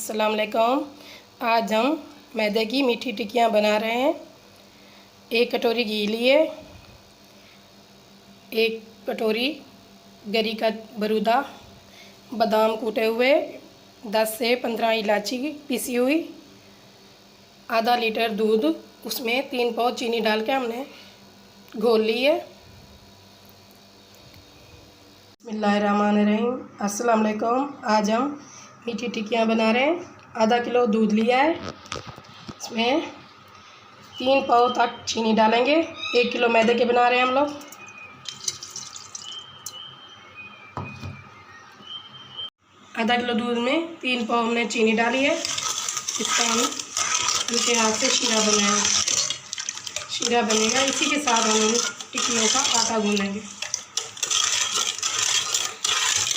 अस्सलाम वालेकुम। आज हम मैदे की मीठी टिक्कियाँ बना रहे हैं। एक कटोरी घी लिए, एक कटोरी गरी का बरूदा, बादाम कूटे हुए, 10 से 15 इलायची पिसी हुई, आधा लीटर दूध, उसमें 3 पाव चीनी डाल के हमने घोल ली है। बिस्मिल्लाहिर्रहमानिर्रहीम। अस्सलाम वालेकुम। आज हम मीठी टिक्कियाँ बना रहे हैं। आधा किलो दूध लिया है, इसमें 3 पाव तक चीनी डालेंगे। 1 किलो मैदे के बना रहे हैं हम लोग। आधा किलो दूध में 3 पाव हमने चीनी डाली है। इसका हम हल्के हाथ से शीरा बनाएंगे। शीरा बनेगा, इसी के साथ हम टिक्कियों का आटा गूंदेंगे।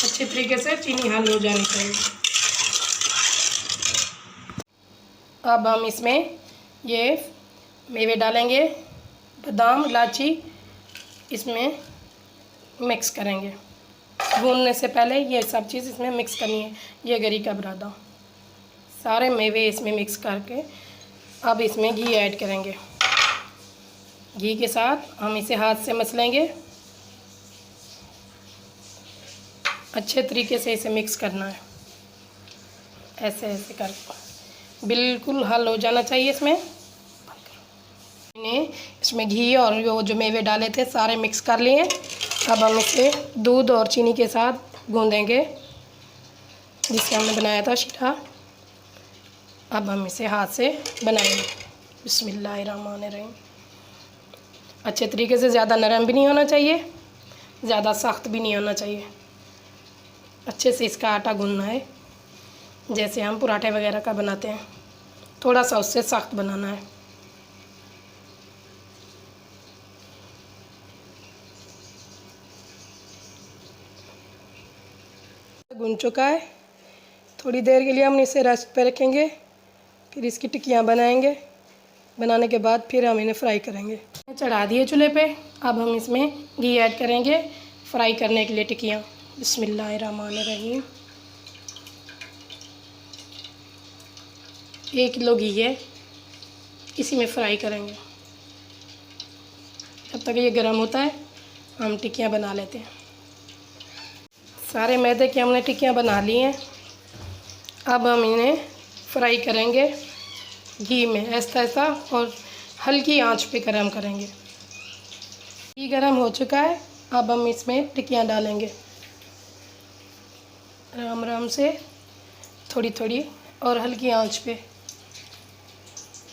अच्छे तरीके से चीनी हल हो जानी चाहिए। अब हम इसमें ये मेवे डालेंगे, बादाम, इलायची, इसमें मिक्स करेंगे। भूनने से पहले ये सब चीज़ इसमें मिक्स करनी है। ये गरी का बरादा, सारे मेवे इसमें मिक्स करके अब इसमें घी ऐड करेंगे। घी के साथ हम इसे हाथ से मसलेंगे। अच्छे तरीके से इसे मिक्स करना है, ऐसे ऐसे कर बिल्कुल हल हो जाना चाहिए। इसमें घी और जो मेवे डाले थे सारे मिक्स कर लिए। अब हम इसे दूध और चीनी के साथ गूंदेंगे, जिससे हमने बनाया था शीरा। अब हम इसे हाथ से बनाएंगे। बिस्मिल्लाहिर्रहमानिर्रहीम। अच्छे तरीके से, ज़्यादा नरम भी नहीं होना चाहिए, ज़्यादा सख्त भी नहीं होना चाहिए। अच्छे से इसका आटा गूंदना है, जैसे हम पराठे वगैरह का बनाते हैं। थोड़ा सा उससे सख्त बनाना है। गूंद चुका है। थोड़ी देर के लिए हम इसे रेस्ट पे रखेंगे, फिर इसकी टिक्कियाँ बनाएंगे। बनाने के बाद फिर हम इन्हें फ्राई करेंगे। चढ़ा दिए चूल्हे पे। अब हम इसमें घी ऐड करेंगे फ्राई करने के लिए टिक्कियाँ। बिस्मिल्लाहिर्रहमानिर्रहीम। 1 किलो घी है, इसी में फ्राई करेंगे। जब तक ये गर्म होता है हम टिक्कियाँ बना लेते हैं। सारे मैदे की हमने टिक्कियाँ बना ली हैं। अब हम इन्हें फ्राई करेंगे घी में, ऐसा ऐसा, और हल्की आंच पे गरम करेंगे। घी गरम हो चुका है। अब हम इसमें टिक्कियाँ डालेंगे, आराम आराम से, थोड़ी थोड़ी और हल्की आंच पे।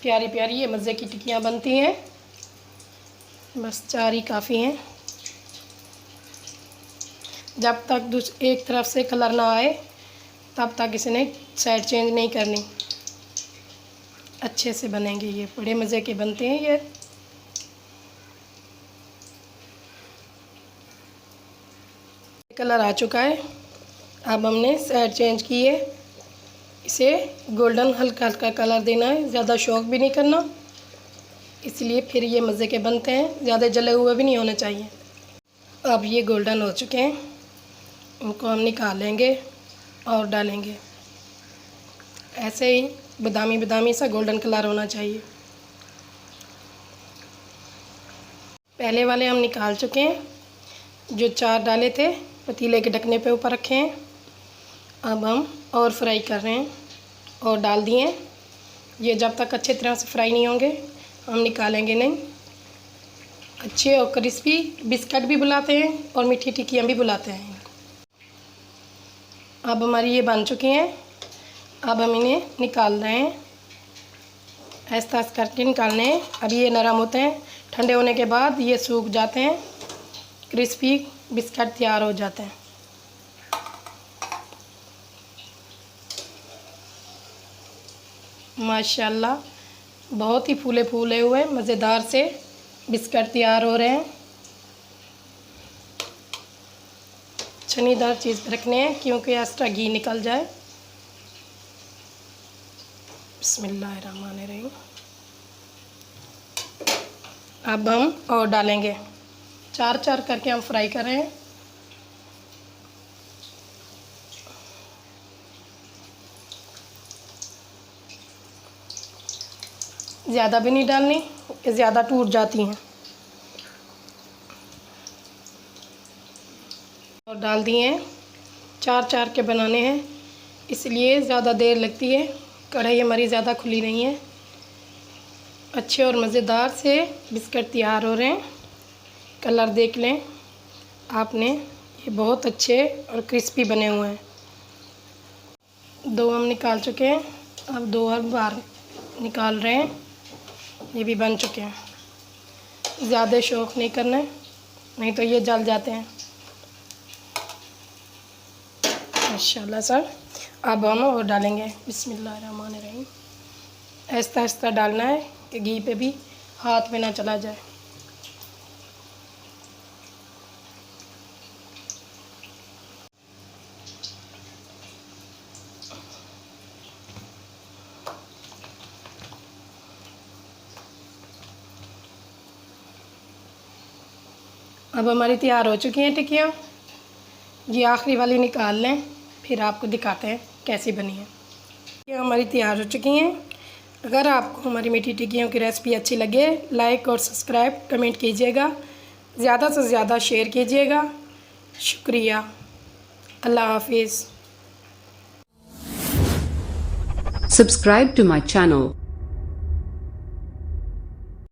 प्यारी प्यारी ये मज़े की टिक्कियाँ बनती हैं। बस 4 ही काफ़ी हैं। जब तक एक तरफ से कलर ना आए तब तक इसने साइड चेंज नहीं करनी। अच्छे से बनेंगे, ये बड़े मज़े के बनते हैं ये। कलर आ चुका है। अब हमने साइड चेंज की है। इसे गोल्डन हल्का हल्का कलर देना है, ज़्यादा शौक भी नहीं करना, इसलिए फिर ये मज़े के बनते हैं। ज़्यादा जले हुए भी नहीं होने चाहिए। अब ये गोल्डन हो चुके हैं, इनको हम निकालेंगे और डालेंगे। ऐसे ही बादामी बादामी सा गोल्डन कलर होना चाहिए। पहले वाले हम निकाल चुके हैं, जो 4 डाले थे पतीले के ढकने पे ऊपर रखे हैं। अब हम और फ्राई कर रहे हैं और डाल दिए। ये जब तक अच्छे तरह से फ्राई नहीं होंगे हम निकालेंगे नहीं। अच्छे और क्रिस्पी बिस्किट भी बुलाते हैं और मीठी टिक्कियाँ भी बुलाते हैं इनको। अब हमारी ये बन चुकी हैं। अब हम इन्हें निकाल रहे हैं, ऐसा करके निकालने हैं। अब ये नरम होते हैं, ठंडे होने के बाद ये सूख जाते हैं, क्रिस्पी बिस्किट तैयार हो जाते हैं। माशाल्लाह, बहुत ही फूले फूले हुए मज़ेदार से बिस्किट तैयार हो रहे हैं। छनीदार चीज़ पर रखने हैं क्योंकि एक्स्ट्रा घी निकल जाए। बिस्मिल्लाहिर्रहमानिर्रहीम। अब हम और डालेंगे। 4 करके हम फ्राई कर रहे हैं। ज़्यादा भी नहीं डालनी, ज़्यादा टूट जाती हैं। और डाल दिए हैं, 4 के बनाने हैं, इसलिए ज़्यादा देर लगती है। कढ़ाई हमारी ज़्यादा खुली नहीं है। अच्छे और मज़ेदार से बिस्किट तैयार हो रहे हैं। कलर देख लें आपने, ये बहुत अच्छे और क्रिस्पी बने हुए हैं। 2 हम निकाल चुके हैं, अब 2 और बाहर निकाल रहे हैं। ये भी बन चुके हैं। ज़्यादा शौक़ नहीं करना है, नहीं तो ये जल जाते हैं। माशाल्लाह सर। अब हम और डालेंगे। बिस्मिल्लाहिर्रहमानिर्रहीम। आहिस्ता आहिस्ता डालना है कि घी पे भी हाथ में ना चला जाए। अब हमारी तैयार हो चुकी हैं टिक्कियाँ। ये आखिरी वाली निकाल लें, फिर आपको दिखाते हैं कैसी बनी है। ये हमारी तैयार हो चुकी हैं। अगर आपको हमारी मीठी टिक्कियों की रेसिपी अच्छी लगे, लाइक और सब्सक्राइब कमेंट कीजिएगा, ज़्यादा से ज़्यादा शेयर कीजिएगा। शुक्रिया। अल्लाह हाफिज़। Subscribe to my channel.